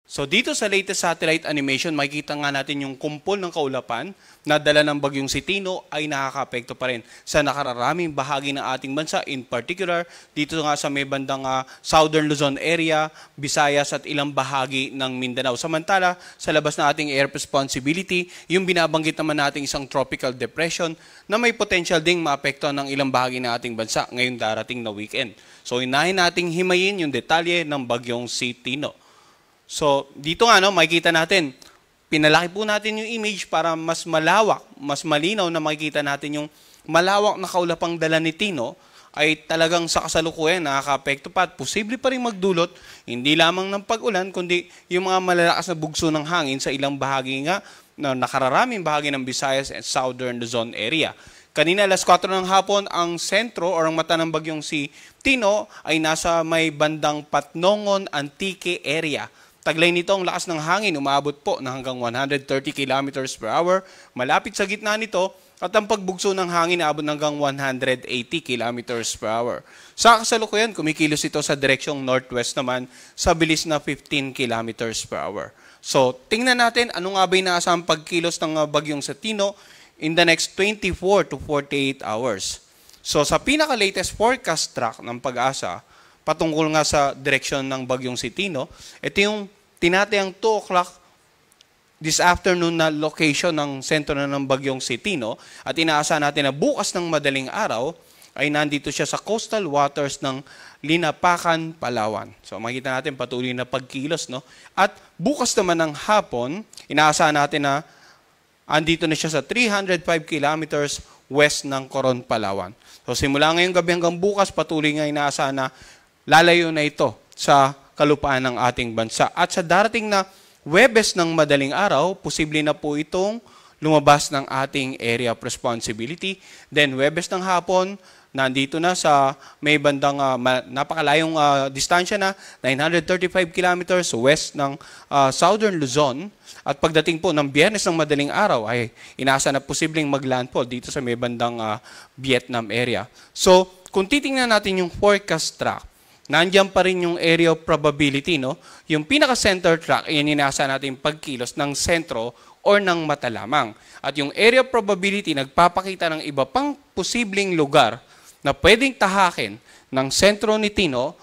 So dito sa latest satellite animation, makikita nga natin yung kumpol ng kaulapan na dala ng bagyong Tino ay nakakaapekto pa rin sa nakararaming bahagi ng ating bansa. In particular, dito nga sa may bandang Southern Luzon area, Visayas at ilang bahagi ng Mindanao. Samantala, sa labas ng ating air responsibility, yung binabanggit naman natin isang tropical depression na may potential ding maapektuhan ng ilang bahagi ng ating bansa ngayong darating na weekend. So inahin nating himayin yung detalye ng bagyong Tino. So, dito nga, makikita natin, pinalaki po natin yung image para mas malawak, mas malinaw na makikita natin yung malawak na kaulapang dala ni Tino ay talagang sa kasalukuyan nakaka-apekto pa at posible pa rin magdulot, hindi lamang ng pag-ulan, kundi yung mga malalakas na bugso ng hangin sa ilang bahagi nga, na nakararaming bahagi ng Visayas and Southern Luzon area. Kanina alas 4 ng hapon, ang sentro o ang mata ng bagyong Tino ay nasa may bandang Patnongon, Antique area. Taglay nito ang lakas ng hangin, umaabot po ng hanggang 130 km per hour. Malapit sa gitna nito at ang pagbugso ng hangin aabot hanggang 180 km per hour. Sa kasalukuyan, kumikilos ito sa direksyong northwest naman sa bilis na 15 km per hour. So, tingnan natin ano nga ba inaasahang pagkilos ng bagyong Tino in the next 24 to 48 hours. So, sa pinaka-latest forecast track ng Pag-asa, patungkol nga sa direksyon ng bagyong Tino, ito yung tinatayang 2 o'clock this afternoon na location ng sentro na ng bagyong Tino at inaasahan natin na bukas ng madaling araw ay nandito siya sa coastal waters ng Linapacan, Palawan. So makikita natin patuloy na pagkilos. At bukas naman ng hapon, inaasahan natin na andito na siya sa 305 kilometers west ng Coron, Palawan. So simula ngayong gabi hanggang bukas, patuloy nga inaasahan na lalayo na ito sa kalupaan ng ating bansa. At sa darating na Huwebes ng madaling araw, posible na po itong lumabas ng ating area of responsibility. Then Huwebes ng hapon, nandito na sa may bandang napakalayong distansya na 935 kilometers west ng Southern Luzon. At pagdating po ng Biyernes ng madaling araw ay inaasa na posibleng maglandfall dito sa may bandang Vietnam area. So kung titingnan natin yung forecast track, nandiyan pa rin yung area of probability, Yung pinaka-center track, yan inasa natin pagkilos ng sentro or ng mata lamang. At yung area of probability, nagpapakita ng iba pang posibleng lugar na pwedeng tahakin ng sentro ni Tino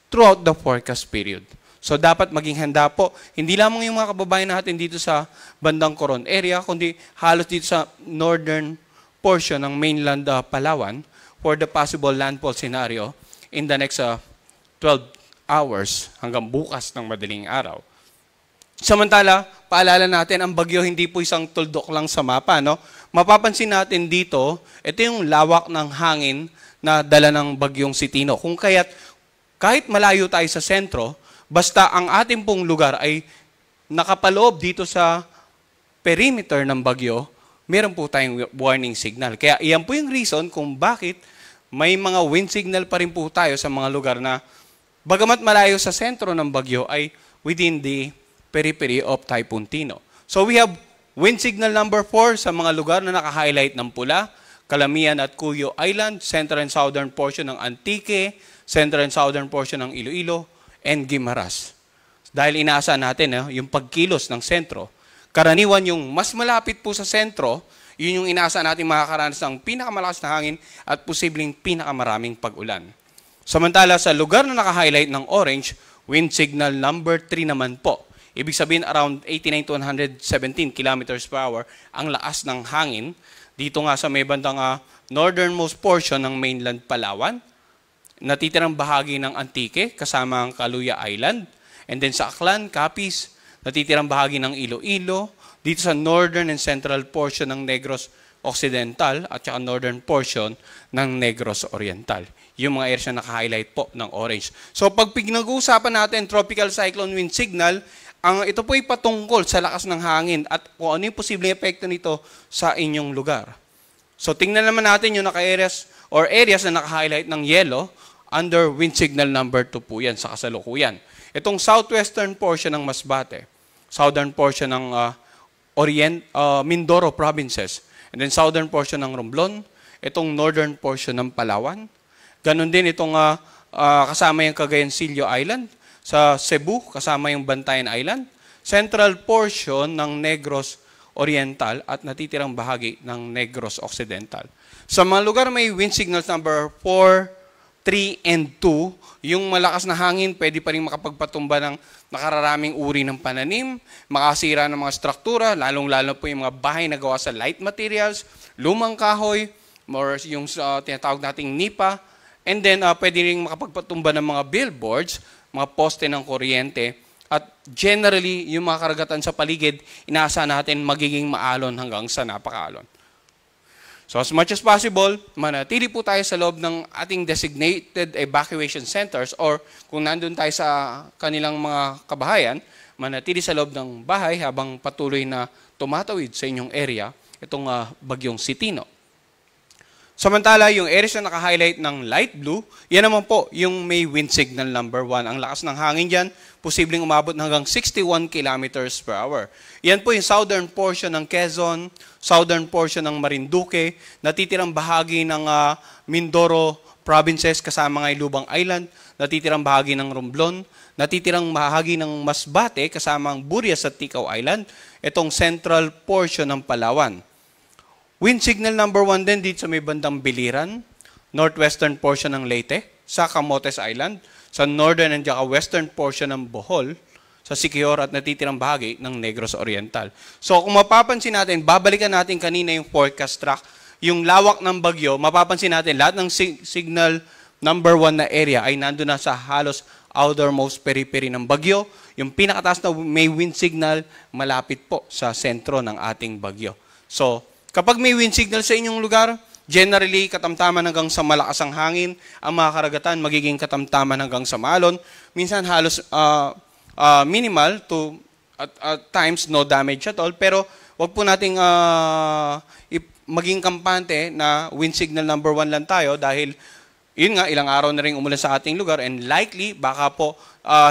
throughout the forecast period. So dapat maging handa po, hindi lamang yung mga kababayan natin dito sa bandang Coron area, kundi halos dito sa northern portion ng mainland Palawan for the possible landfall scenario in the next 12 hours hanggang bukas ng madaling araw. Samantala, paalala natin, ang bagyo hindi po isang tuldok lang sa mapa. Mapapansin natin dito, ito yung lawak ng hangin na dala ng bagyong Tino. Kung kaya't kahit malayo tayo sa sentro, basta ang ating pong lugar ay nakapaloob dito sa perimeter ng bagyo, meron po tayong warning signal. Kaya iyan po yung reason kung bakit may mga wind signal pa rin po tayo sa mga lugar na bagamat malayo sa sentro ng bagyo ay within the periphery of Typhoon Tino. So we have wind signal number 4 sa mga lugar na naka-highlight ng pula, Calamian at Cuyo Island, central and southern portion ng Antique, central and southern portion ng Iloilo, and Guimaras. Dahil inaasa natin yung pagkilos ng sentro, karaniwan yung mas malapit po sa sentro, yun yung inaasa natin makakaranas ng pinakamalakas na hangin at posibleng pinakamaraming pag-ulan. Samantala sa lugar na naka-highlight ng orange, wind signal number 3 naman po. Ibig sabihin around 89 to 117 kilometers per hour ang lakas ng hangin. Dito nga sa may bandang northernmost portion ng mainland Palawan, natitirang bahagi ng Antique kasama ang Caluya Island. And then sa Aklan, Capiz, natitirang bahagi ng Iloilo. Dito sa northern and central portion ng Negros Occidental at saka northern portion ng Negros Oriental. Yung mga areas na naka-highlight po ng orange. So pag pinag-uusapan natin tropical cyclone wind signal, ito po ay patungkol sa lakas ng hangin at kung ano yung posibleng epekto nito sa inyong lugar. So tingnan naman natin yung naka-areas or areas na naka-highlight ng yellow under wind signal number 2 po yan sa kasalukuyan. Itong southwestern portion ng Masbate, southern portion ng Mindoro provinces, and then southern portion ng Romblon, itong northern portion ng Palawan. Ganon din itong kasama yung Cagayancillo Island, sa Cebu, kasama yung Bantayan Island, central portion ng Negros Oriental at natitirang bahagi ng Negros Occidental. Sa mga lugar may wind signals number 4, 3, and 2, yung malakas na hangin pwede pa rin makapagpatumba ng nakararaming uri ng pananim, makasira ng mga struktura, lalong-lalo po yung mga bahay na gawa sa light materials, lumang kahoy, or yung tinatawag nating nipa, and then pwede rin makapagpatumba ng mga billboards, mga poste ng kuryente, at generally, yung mga karagatan sa paligid, inaasahan natin magiging maalon hanggang sa napakaalon. So as much as possible, manatili po tayo sa loob ng ating designated evacuation centers or kung nandun tayo sa kanilang mga kabahayan, manatili sa loob ng bahay habang patuloy na tumatawid sa inyong area itong bagyong Sitino. Samantala, yung areas na naka-highlight ng light blue, yan naman po yung may wind signal number 1. Ang lakas ng hangin dyan, posibleng umabot hanggang 61 kilometers per hour. Yan po yung southern portion ng Quezon, southern portion ng Marinduque, natitirang bahagi ng Mindoro provinces kasama ng Lubang Island, natitirang bahagi ng Romblon, natitirang bahagi ng Masbate kasama ang Burias at Ticao Island, itong central portion ng Palawan. Wind signal number 1 din dito sa may bandang Biliran, northwestern portion ng Leyte, sa Camotes Island, sa northern and western portion ng Bohol, sa Siquijor at natitirang bahagi ng Negros Oriental. So kung mapapansin natin, babalikan natin kanina yung forecast track, yung lawak ng bagyo, mapapansin natin lahat ng signal number 1 na area ay nandun na sa halos outermost periphery ng bagyo. Yung pinakataas na may wind signal, malapit po sa sentro ng ating bagyo. So, kapag may wind signal sa inyong lugar, generally katamtaman hanggang sa malakas ang hangin, ang mga karagatan magiging katamtaman hanggang sa maalon. Minsan halos minimal to at times no damage at all. Pero wag po nating maging kampante na wind signal number 1 lang tayo dahil yun nga, ilang araw na rin umulan sa ating lugar and likely baka po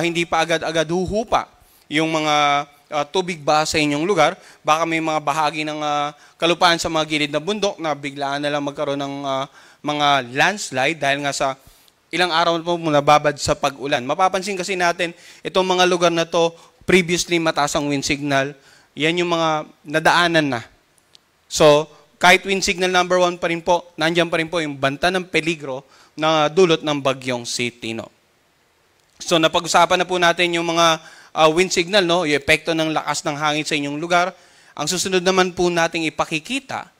hindi pa agad-agad huhupa yung mga tubig ba sa inyong lugar, baka may mga bahagi ng kalupaan sa mga gilid na bundok na biglaan na lang magkaroon ng mga landslide dahil nga sa ilang araw po nababad sa pag-ulan. Mapapansin kasi natin, itong mga lugar na to, previously mataas ang wind signal, yan yung mga nadaanan na. So, kahit wind signal number 1 pa rin po, nandiyan pa rin po yung banta ng peligro na dulot ng bagyong Sitino. So, napag-usapan na po natin yung mga wind signal, no? Yung epekto ng lakas ng hangin sa inyong lugar. Ang susunod naman po nating ipakikita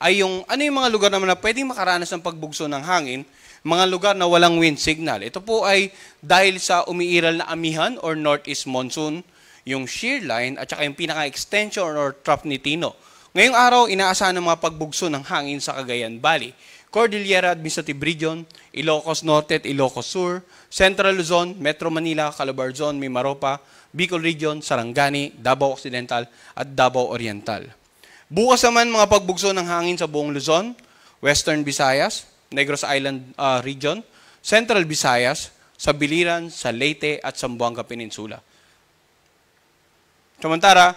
ay yung ano yung mga lugar naman na pwedeng makaranas ng pagbugso ng hangin, mga lugar na walang wind signal. Ito po ay dahil sa umiiral na amihan or northeast monsoon, yung shear line at saka yung pinaka-extension or trough ni Tino. Ngayong araw, inaasahan ng mga pagbugso ng hangin sa Cagayan Valley, Cordillera Administrative Region, Ilocos Norte at Ilocos Sur, Central Luzon, Metro Manila, Calabarzon, Mimaropa, Bicol Region, Sarangani, Davao Occidental at Davao Oriental. Bukas naman mga pagbugso ng hangin sa buong Luzon, Western Visayas, Negros Island Region, Central Visayas, sa Biliran, sa Leyte at Zamboanga Peninsula. Samantara,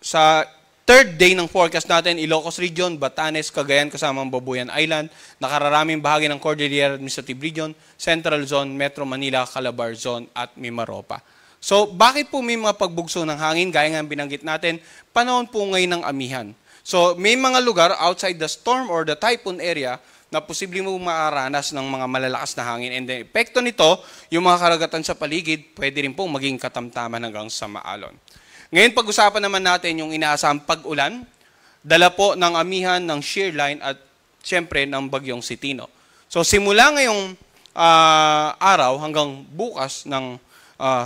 sa third day ng forecast natin, Ilocos Region, Batanes, Cagayan kasama ang Babuyan Island, nakararaming bahagi ng Cordillera Administrative Region, Central Zone, Metro Manila, Calabarzon at Mimaropa. So, bakit po may mga pagbugso ng hangin? Gaya nga binanggit natin, panahon po ngayon ng amihan. So, may mga lugar outside the storm or the typhoon area na posibleng mo makaranas ng mga malalakas na hangin. And the epekto nito, yung mga karagatan sa paligid, pwede rin pong maging katamtaman hanggang sa maalon. Ngayon, pag-usapan naman natin yung inaasahang pag-ulan, dala po ng amihan, ng shear line, at siyempre ng bagyong Sitino. So, simula ngayong araw hanggang bukas ng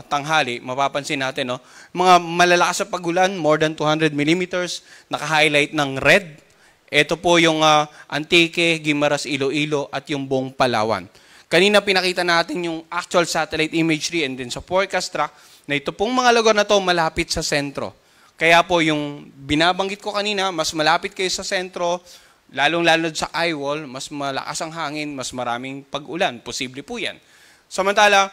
tanghali, mapapansin natin, no, mga malalakas sa pag-ulan, more than 200 millimeters, naka-highlight ng red. Ito po yung Antique, Guimaras, Iloilo, at yung buong Palawan. Kanina pinakita natin yung actual satellite imagery and then sa forecast track, na ito pong mga lugar na to malapit sa sentro. Kaya po yung binabanggit ko kanina, mas malapit kayo sa sentro, lalong-lalo sa eyewall, mas malakas ang hangin, mas maraming pag-ulan. Posible po yan. Samantala,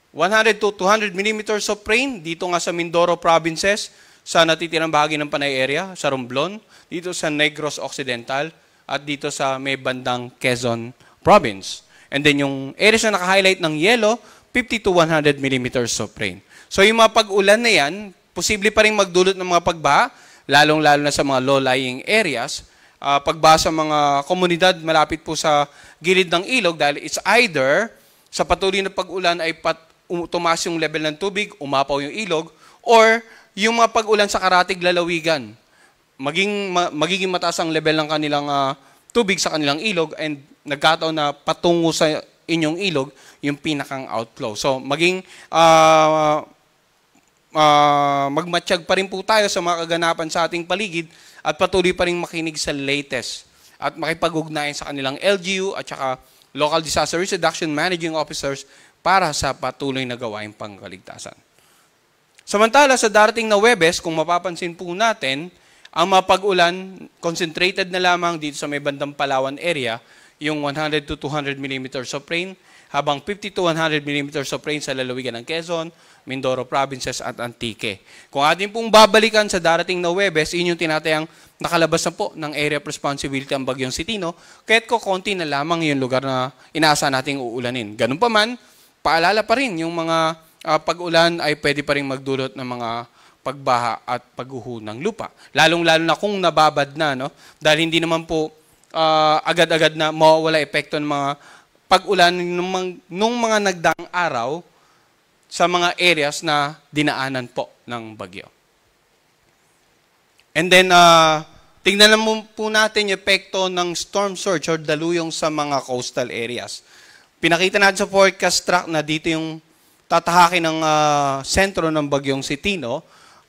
100 to 200 millimeters of rain dito nga sa Mindoro provinces, sa natitirang bahagi ng Panay area, sa Romblon, dito sa Negros Occidental, at dito sa may bandang Quezon province. And then yung areas na naka-highlight ng yellow, 50 to 100 millimeters of rain. So yung mga pag-ulan na yan, posible pa rin magdulot ng mga pagbaha, lalong-lalo na sa mga low-lying areas, pagbaha sa mga komunidad malapit po sa gilid ng ilog dahil it's either sa patuloy na pag-ulan ay tumaas yung level ng tubig, umapaw yung ilog, or yung mga pag-ulan sa karatig lalawigan, magiging mataas ang level ng kanilang tubig sa kanilang ilog and nagkataon na patungo sa inyong ilog yung pinakang outflow. So maging magmatsyag pa rin po tayo sa mga kaganapan sa ating paligid at patuloy pa rin makinig sa latest at makipag-ugnayan sa kanilang LGU at saka Local Disaster Risk Reduction Managing Officers para sa patuloy na gawaing pangkaligtasan. Samantala, sa darating na Huwebes, kung mapapansin po natin, ang mga pag-ulan, concentrated na lamang dito sa may bandang Palawan area, yung 100 to 200 millimeters of rain, habang 50 to 100 millimeters of rain sa lalawigan ng Quezon, Mindoro Provinces at Antique. Kung atin pong babalikan sa darating na Huwebes, yun yung tinatayang nakalabas na po ng area of responsibility ang Bagyong Sitino, kaya't konti na lamang yung lugar na inaasahan nating uulanin. Ganun pa man, paalala pa rin yung mga pag-ulan ay pwede pa rin magdulot ng mga pagbaha at pagguho ng lupa. Lalong-lalo na kung nababad na, no? Dahil hindi naman po agad-agad na mawawala epekto ng mga pag-ulan nung mga nagdaang araw sa mga areas na dinaanan po ng bagyo. And then, tingnan naman po natin yung epekto ng storm surge or daluyong sa mga coastal areas. Pinakita natin sa forecast track na dito yung tatahakin ng sentro ng Bagyong Sitino.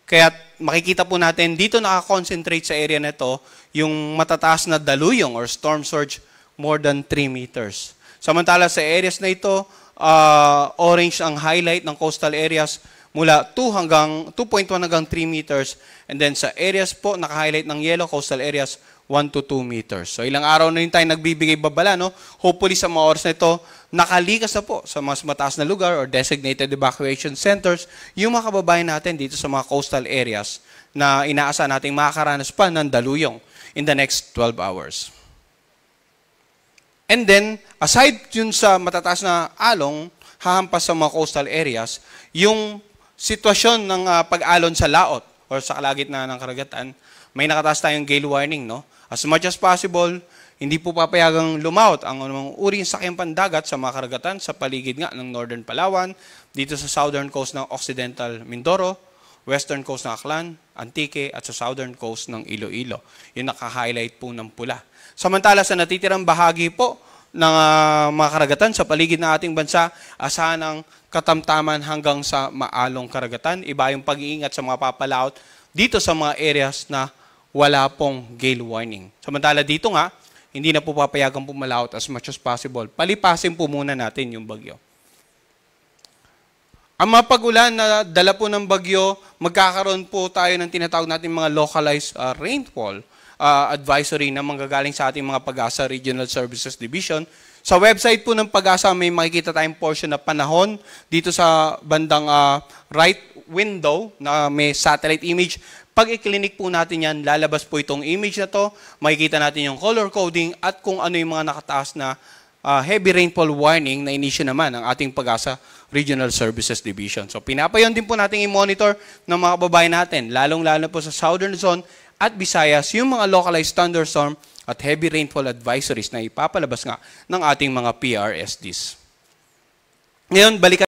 Kaya makikita po natin dito nakakonsentrate sa area na ito yung matataas na daluyong or storm surge more than 3 meters. Samantala sa areas na ito, orange ang highlight ng coastal areas mula 2.1 hanggang 3 meters. And then sa areas po, naka-highlight ng yellow, coastal areas, 1 to 2 meters. So ilang araw na rin tayo nagbibigay babala, no? Hopefully sa mga oras na ito, nakalikas na po sa mas mataas na lugar or designated evacuation centers yung mga kababayan natin dito sa mga coastal areas na inaasahan nating makakaranas pa ng daluyong in the next 12 hours. And then, aside yun sa matataas na along, hahampas sa mga coastal areas, yung sitwasyon ng pag-alon sa laot or sa kalagitnaan ng karagatan, may nakataas tayong gale warning, no? As much as possible, hindi po papayagang lumaot ang anumang uri ng sakyang pandagat sa mga karagatan sa paligid nga ng Northern Palawan, dito sa southern coast ng Occidental Mindoro, western coast ng Aklan, Antique, at sa southern coast ng Iloilo. Yung naka-highlight po ng pula. Samantala sa natitirang bahagi po ng mga karagatan sa paligid ng ating bansa, asahan ng katamtaman hanggang sa maalong karagatan. Iba yung pag-iingat sa mga papalaot dito sa mga areas na wala pong gale warning. Samantala dito nga, hindi na po papayagang pumalaot as much as possible. Palipasin po muna natin yung bagyo. Ang mga pag-ulan na dala po ng bagyo, magkakaroon po tayo ng tinatawag natin mga localized rainfall advisory na manggagaling sa ating mga Pag-asa Regional Services Division. Sa website po ng Pag-asa, may makikita tayong portion na panahon dito sa bandang right window na may satellite image. Pag i-clinic po natin yan, lalabas po itong image na to, makikita natin yung color coding at kung ano yung mga nakataas na heavy rainfall warning na inisyu naman ng ating Pag-asa Regional Services Division. So pinapayon din po natin i-monitor ng mga kababayan natin, lalong-lalo po sa Southern Zone at Visayas, yung mga localized thunderstorm at heavy rainfall advisories na ipapalabas nga ng ating mga PRSDs. Ngayon, balikan